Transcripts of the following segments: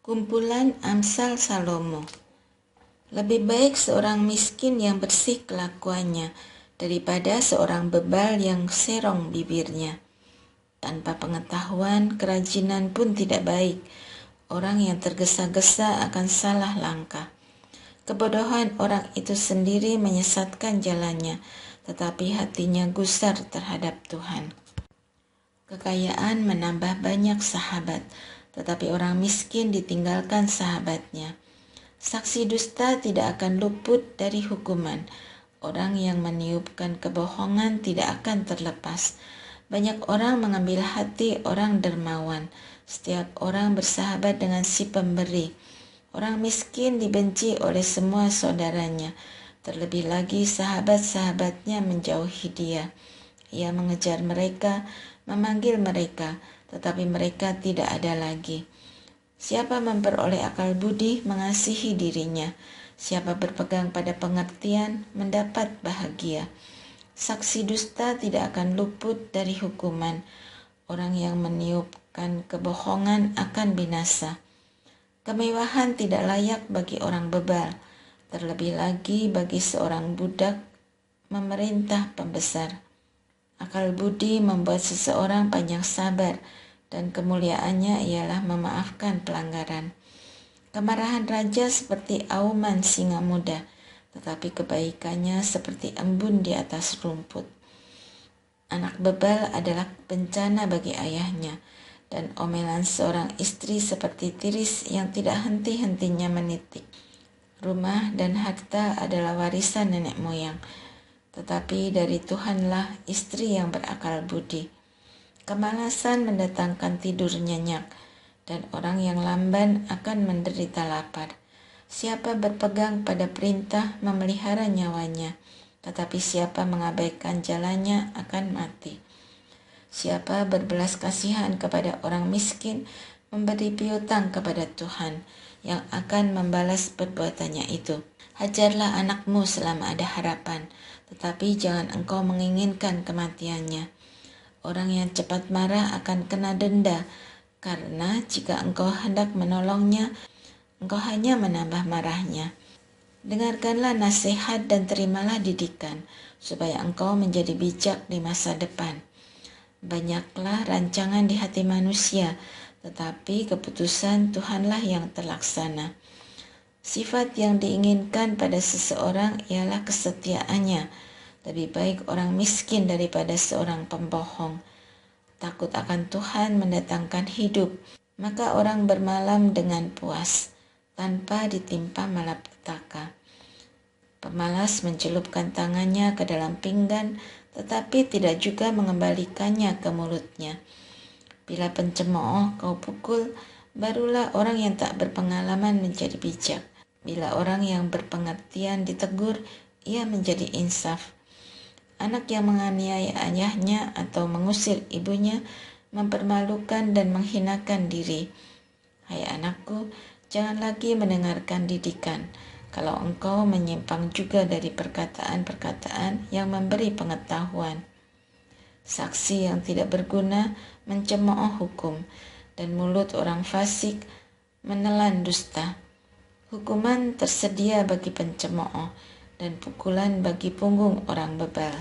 Kumpulan Amsal Salomo. Lebih baik seorang miskin yang bersih kelakuannya daripada seorang bebal yang serong bibirnya. Tanpa pengetahuan, kerajinan pun tidak baik. Orang yang tergesa-gesa akan salah langkah. Kebodohan orang itu sendiri menyesatkan jalannya, tetapi hatinya gusar terhadap Tuhan. Kekayaan menambah banyak sahabat, tetapi orang miskin ditinggalkan sahabatnya. Saksi dusta tidak akan luput dari hukuman. Orang yang meniupkan kebohongan tidak akan terlepas. Banyak orang mengambil hati orang dermawan. Setiap orang bersahabat dengan si pemberi. Orang miskin dibenci oleh semua saudaranya. Terlebih lagi sahabat-sahabatnya menjauhi dia. Ia mengejar mereka, memanggil mereka, tetapi mereka tidak ada lagi. Siapa memperoleh akal budi mengasihi dirinya. Siapa berpegang pada pengertian mendapat bahagia. Saksi dusta tidak akan luput dari hukuman. Orang yang meniupkan kebohongan akan binasa. Kemewahan tidak layak bagi orang bebal, terlebih lagi bagi seorang budak memerintah pembesar. Akal budi membuat seseorang panjang sabar, dan kemuliaannya ialah memaafkan pelanggaran. Kemarahan raja seperti auman singa muda, tetapi kebaikannya seperti embun di atas rumput. Anak bebal adalah bencana bagi ayahnya, dan omelan seorang istri seperti tiris yang tidak henti-hentinya menitik. Rumah dan harta adalah warisan nenek moyang, tetapi dari Tuhanlah istri yang berakal budi. Kemalasan mendatangkan tidur nyenyak, dan orang yang lamban akan menderita lapar. Siapa berpegang pada perintah memelihara nyawanya, tetapi siapa mengabaikan jalannya akan mati. Siapa berbelas kasihan kepada orang miskin, memberi piutang kepada Tuhan, yang akan membalas perbuatannya itu. Hajarlah anakmu selama ada harapan, tetapi jangan engkau menginginkan kematiannya. Orang yang cepat marah akan kena denda, karena jika engkau hendak menolongnya, engkau hanya menambah marahnya. Dengarkanlah nasihat dan terimalah didikan, supaya engkau menjadi bijak di masa depan. Banyaklah rancangan di hati manusia, tetapi keputusan Tuhanlah yang terlaksana. Sifat yang diinginkan pada seseorang ialah kesetiaannya. Lebih baik orang miskin daripada seorang pembohong. Takut akan Tuhan mendatangkan hidup, maka orang bermalam dengan puas, tanpa ditimpa malapetaka. Pemalas mencelupkan tangannya ke dalam pinggan, tetapi tidak juga mengembalikannya ke mulutnya. Bila pencemooh kau pukul, barulah orang yang tak berpengalaman menjadi bijak. Bila orang yang berpengertian ditegur, ia menjadi insaf. Anak yang menganiaya ayahnya atau mengusir ibunya mempermalukan dan menghinakan diri. Hai anakku, jangan lagi mendengarkan didikan, kalau engkau menyimpang juga dari perkataan-perkataan yang memberi pengetahuan. Saksi yang tidak berguna mencemooh hukum, dan mulut orang fasik menelan dusta. Hukuman tersedia bagi pencemooh, dan pukulan bagi punggung orang bebal.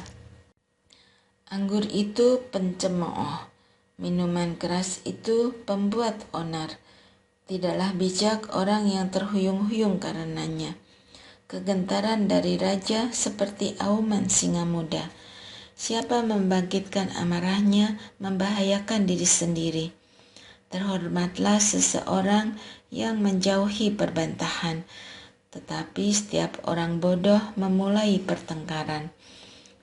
Anggur itu pencemooh, minuman keras itu pembuat onar. Tidaklah bijak orang yang terhuyung-huyung karenanya. Kegentaran dari raja seperti auman singa muda. Siapa membangkitkan amarahnya membahayakan diri sendiri. Terhormatlah seseorang yang menjauhi perbantahan, tetapi setiap orang bodoh memulai pertengkaran.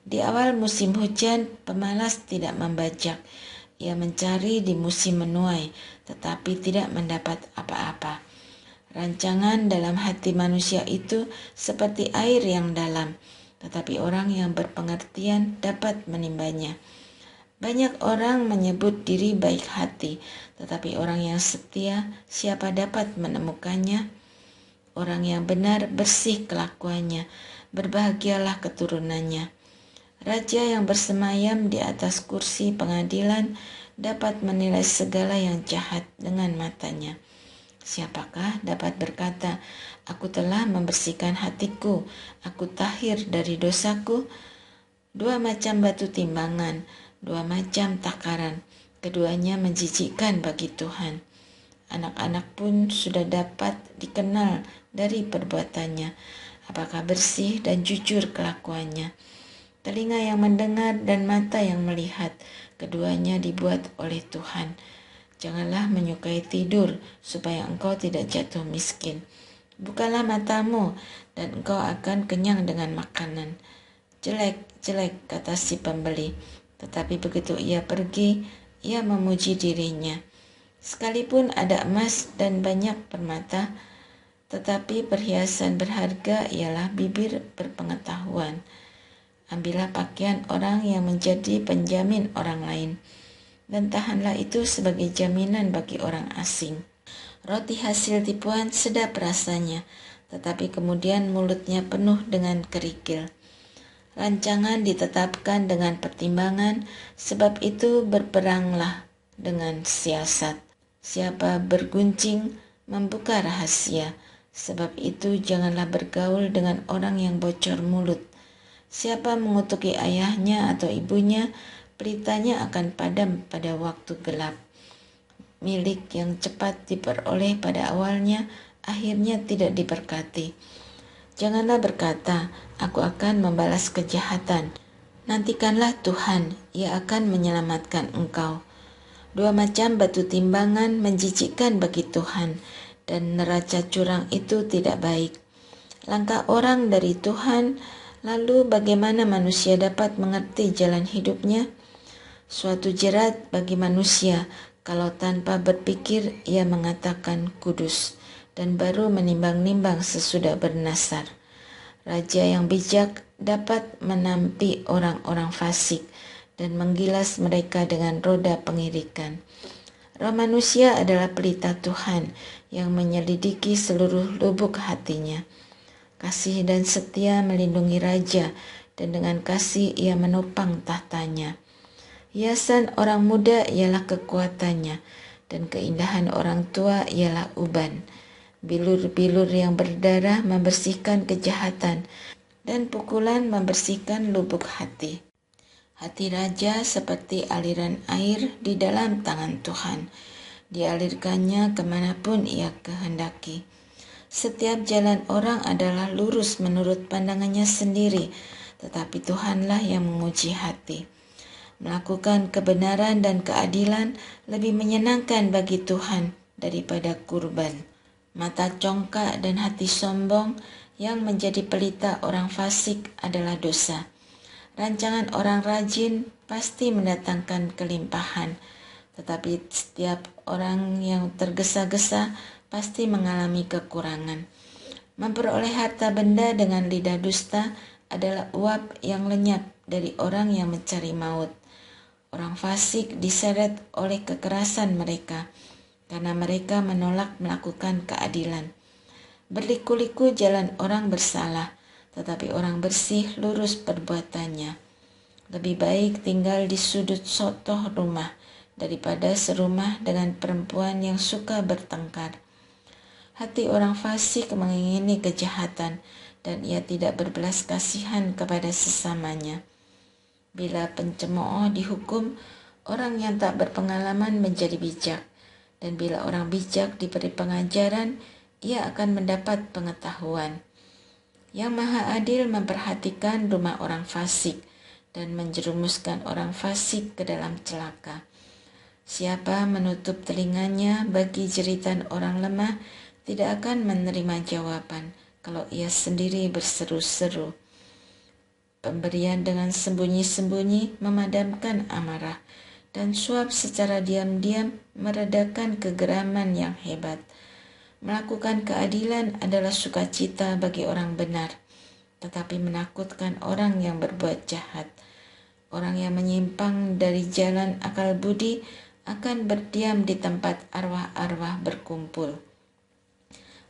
Di awal musim hujan, pemalas tidak membajak. Ia mencari di musim menuai, tetapi tidak mendapat apa-apa. Rancangan dalam hati manusia itu seperti air yang dalam, tetapi orang yang berpengertian dapat menimbanya. Banyak orang menyebut diri baik hati, tetapi orang yang setia, siapa dapat menemukannya? Orang yang benar bersih kelakuannya, berbahagialah keturunannya. Raja yang bersemayam di atas kursi pengadilan dapat menilai segala yang jahat dengan matanya. Siapakah dapat berkata, "Aku telah membersihkan hatiku, aku tahir dari dosaku"? Dua macam batu timbangan, dua macam takaran, keduanya menjijikkan bagi Tuhan. Anak-anak pun sudah dapat dikenal dari perbuatannya, apakah bersih dan jujur kelakuannya. Telinga yang mendengar dan mata yang melihat, keduanya dibuat oleh Tuhan. Janganlah menyukai tidur, supaya engkau tidak jatuh miskin. Bukalah matamu, dan engkau akan kenyang dengan makanan. Jelek, jelek, kata si pembeli. Tetapi begitu ia pergi, ia memuji dirinya. Sekalipun ada emas dan banyak permata, tetapi perhiasan berharga ialah bibir berpengetahuan. Ambillah pakaian orang yang menjadi penjamin orang lain, dan tahanlah itu sebagai jaminan bagi orang asing. Roti hasil tipuan sedap rasanya, tetapi kemudian mulutnya penuh dengan kerikil. Rancangan ditetapkan dengan pertimbangan, sebab itu berperanglah dengan siasat. Siapa berguncing membuka rahasia, sebab itu janganlah bergaul dengan orang yang bocor mulut. Siapa mengutuki ayahnya atau ibunya, pelitanya akan padam pada waktu gelap. Milik yang cepat diperoleh pada awalnya, akhirnya tidak diberkati. Janganlah berkata, "Aku akan membalas kejahatan." Nantikanlah Tuhan, Ia akan menyelamatkan engkau. Dua macam batu timbangan menjijikkan bagi Tuhan, dan neraca curang itu tidak baik. Langkah orang dari Tuhan, lalu bagaimana manusia dapat mengerti jalan hidupnya? Suatu jerat bagi manusia kalau tanpa berpikir ia mengatakan kudus, dan baru menimbang-nimbang sesudah bernasar. Raja yang bijak dapat menampi orang-orang fasik dan menggilas mereka dengan roda pengirikan. Roh manusia adalah pelita Tuhan yang menyelidiki seluruh lubuk hatinya. Kasih dan setia melindungi raja, dan dengan kasih ia menopang tahtanya. Hiasan orang muda ialah kekuatannya, dan keindahan orang tua ialah uban. Bilur-bilur yang berdarah membersihkan kejahatan, dan pukulan membersihkan lubuk hati. Hati raja seperti aliran air di dalam tangan Tuhan. Dialirkannya kemanapun ia kehendaki. Setiap jalan orang adalah lurus menurut pandangannya sendiri, tetapi Tuhanlah yang menguji hati. Melakukan kebenaran dan keadilan lebih menyenangkan bagi Tuhan daripada kurban. Mata congkak dan hati sombong yang menjadi pelita orang fasik adalah dosa. Rancangan orang rajin pasti mendatangkan kelimpahan, tetapi setiap orang yang tergesa-gesa pasti mengalami kekurangan. Memperoleh harta benda dengan lidah dusta adalah uap yang lenyap dari orang yang mencari maut. Orang fasik diseret oleh kekerasan mereka, karena mereka menolak melakukan keadilan. Berliku-liku jalan orang bersalah, tetapi orang bersih lurus perbuatannya. Lebih baik tinggal di sudut sotoh rumah daripada serumah dengan perempuan yang suka bertengkar. Hati orang fasik mengingini kejahatan, dan ia tidak berbelas kasihan kepada sesamanya. Bila pencemooh dihukum, orang yang tak berpengalaman menjadi bijak, dan bila orang bijak diberi pengajaran, ia akan mendapat pengetahuan. Yang Maha Adil memperhatikan rumah orang fasik dan menjerumuskan orang fasik ke dalam celaka. Siapa menutup telinganya bagi jeritan orang lemah tidak akan menerima jawaban kalau ia sendiri berseru-seru. Pemberian dengan sembunyi-sembunyi memadamkan amarah, dan suap secara diam-diam meredakan kegeraman yang hebat. Melakukan keadilan adalah sukacita bagi orang benar, tetapi menakutkan orang yang berbuat jahat. Orang yang menyimpang dari jalan akal budi akan berdiam di tempat arwah-arwah berkumpul.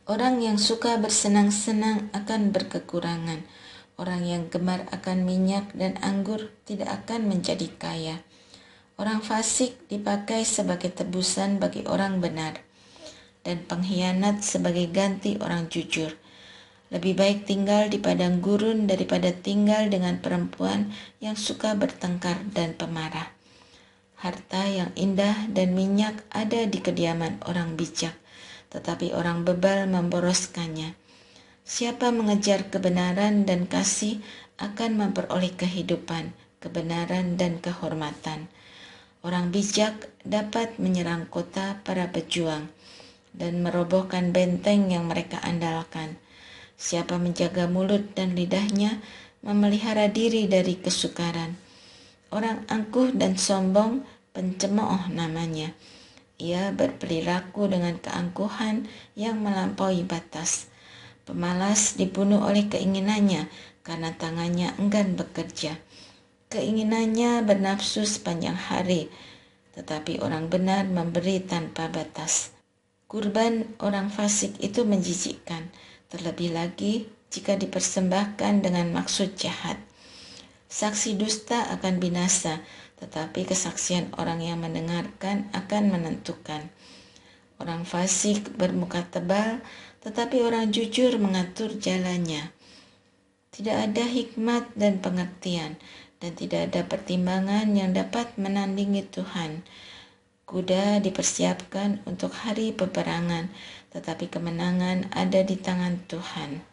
Orang yang suka bersenang-senang akan berkekurangan. Orang yang gemar akan minyak dan anggur tidak akan menjadi kaya. Orang fasik dipakai sebagai tebusan bagi orang benar. dan pengkhianat sebagai ganti orang jujur. Lebih baik tinggal di padang gurun daripada tinggal dengan perempuan yang suka bertengkar dan pemarah. Harta yang indah dan minyak ada di kediaman orang bijak, tetapi orang bebal memboroskannya. Siapa mengejar kebenaran dan kasih akan memperoleh kehidupan, kebenaran dan kehormatan. Orang bijak dapat menyerang kota para pejuang dan merobohkan benteng yang mereka andalkan. Siapa menjaga mulut dan lidahnya, memelihara diri dari kesukaran. Orang angkuh dan sombong, pencemooh namanya. Ia berperilaku dengan keangkuhan yang melampaui batas. Pemalas dibunuh oleh keinginannya karena tangannya enggan bekerja. Keinginannya bernafsu sepanjang hari, tetapi orang benar memberi tanpa batas. Kurban orang fasik itu menjijikkan, terlebih lagi jika dipersembahkan dengan maksud jahat. Saksi dusta akan binasa, tetapi kesaksian orang yang mendengarkan akan menentukan. Orang fasik bermuka tebal, tetapi orang jujur mengatur jalannya. Tidak ada hikmat dan pengertian, dan tidak ada pertimbangan yang dapat menandingi Tuhan. Kuda dipersiapkan untuk hari peperangan, tetapi kemenangan ada di tangan Tuhan.